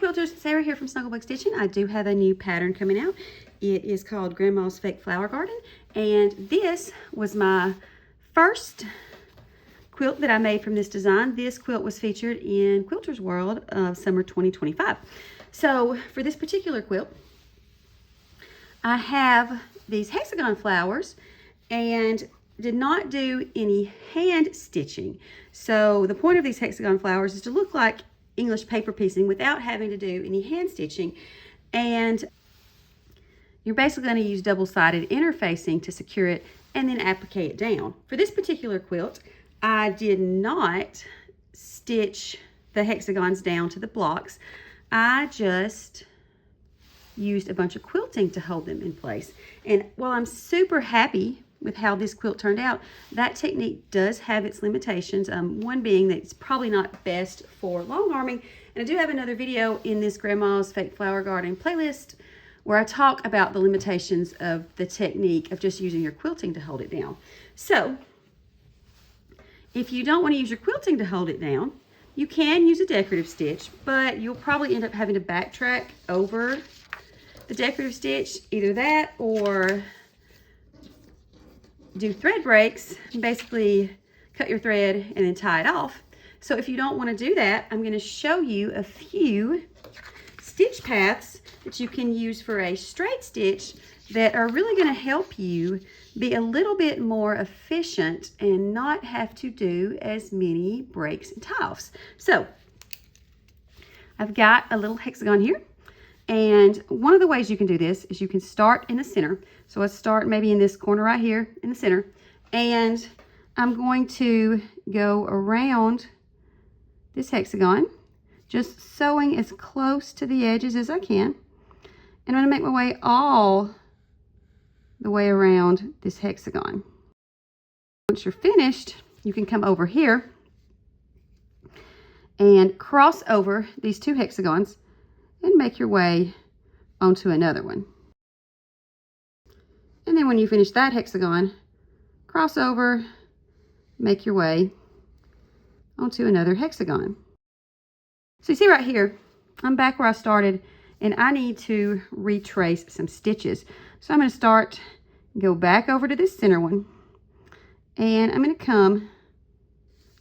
quilters, Sarah here from Snugglebug Stitching. I do have a new pattern coming out. It is called Grandma's Fake Flower Garden, and this was my first quilt that I made from this design. This quilt was featured in Quilters World of summer 2025. So for this particular quilt, I have these hexagon flowers and did not do any hand stitching. So the point of these hexagon flowers is to look like English paper piecing without having to do any hand stitching. And you're basically going to use double-sided interfacing to secure it and then applique it down. For this particular quilt, I did not stitch the hexagons down to the blocks. I just used a bunch of quilting to hold them in place. And while I'm super happy with how this quilt turned out, that technique does have its limitations. One being that it's probably not best for long arming. And I do have another video in this Grandma's Fake Flower Garden playlist where I talk about the limitations of the technique of just using your quilting to hold it down. So if you don't want to use your quilting to hold it down, you can use a decorative stitch, but you'll probably end up having to backtrack over the decorative stitch, either that or do thread breaks, basically cut your thread and then tie it off. So if you don't want to do that, I'm going to show you a few stitch paths that you can use for a straight stitch that are really going to help you be a little bit more efficient and not have to do as many breaks and tie-offs. So I've got a little hexagon here, and one of the ways you can do this is you can start in the center. So let's start maybe in this corner right here in the center, and I'm going to go around this hexagon, just sewing as close to the edges as I can. And I'm going to make my way all the way around this hexagon. Once you're finished, you can come over here and cross over these two hexagons and make your way onto another one. And then when you finish that hexagon, cross over, make your way onto another hexagon. So you see right here, I'm back where I started, and I need to retrace some stitches. So I'm going to start, go back over to this center one, and I'm going to come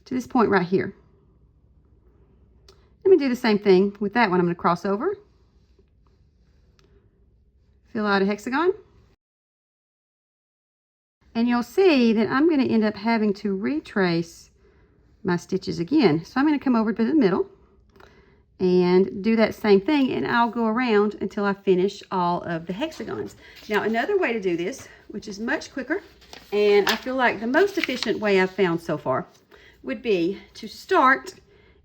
to this point right here. Let me do the same thing with that one. I'm going to cross over, fill out a hexagon, and you'll see that I'm going to end up having to retrace my stitches again. So I'm going to come over to the middle and do that same thing, and I'll go around until I finish all of the hexagons. Now, another way to do this, which is much quicker, and I feel like the most efficient way I've found so far, would be to start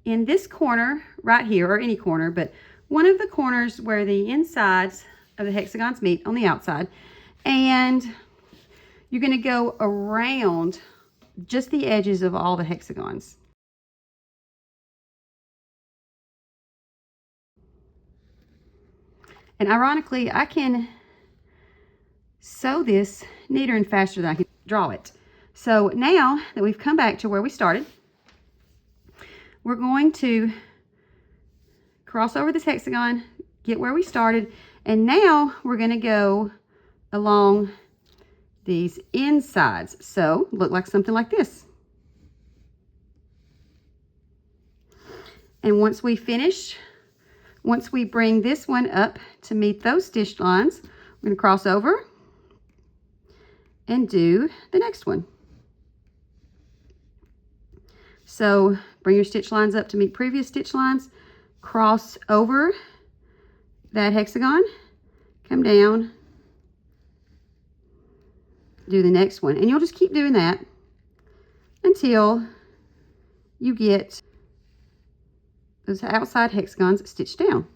in this corner right here, or any corner, but one of the corners where the insides of the hexagons meet on the outside, and you're going to go around just the edges of all the hexagons. And ironically, I can sew this neater and faster than I can draw it. So now that we've come back to where we started, we're going to cross over this hexagon, get where we started, and now we're going to go along these insides. So look like something like this. And once we finish, once we bring this one up to meet those stitch lines, we're going to cross over and do the next one. So bring your stitch lines up to meet previous stitch lines, cross over that hexagon, come down, do the next one. And you'll just keep doing that until you get those outside hexagons stitched down.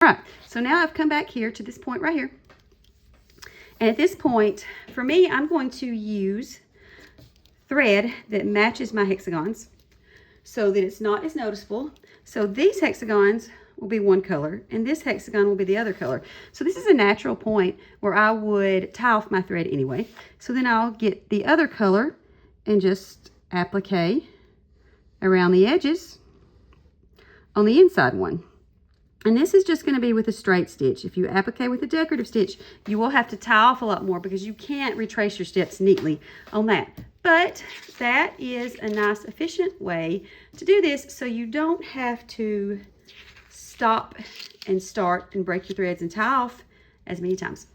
All right, so now I've come back here to this point right here. And at this point, for me, I'm going to use thread that matches my hexagons so that it's not as noticeable. So these hexagons will be one color, and this hexagon will be the other color. So this is a natural point where I would tie off my thread anyway. So then I'll get the other color and just applique around the edges on the inside one. And this is just going to be with a straight stitch. If you applique with a decorative stitch, you will have to tie off a lot more because you can't retrace your steps neatly on that. But that is a nice, efficient way to do this, so you don't have to stop and start and break your threads and tie off as many times.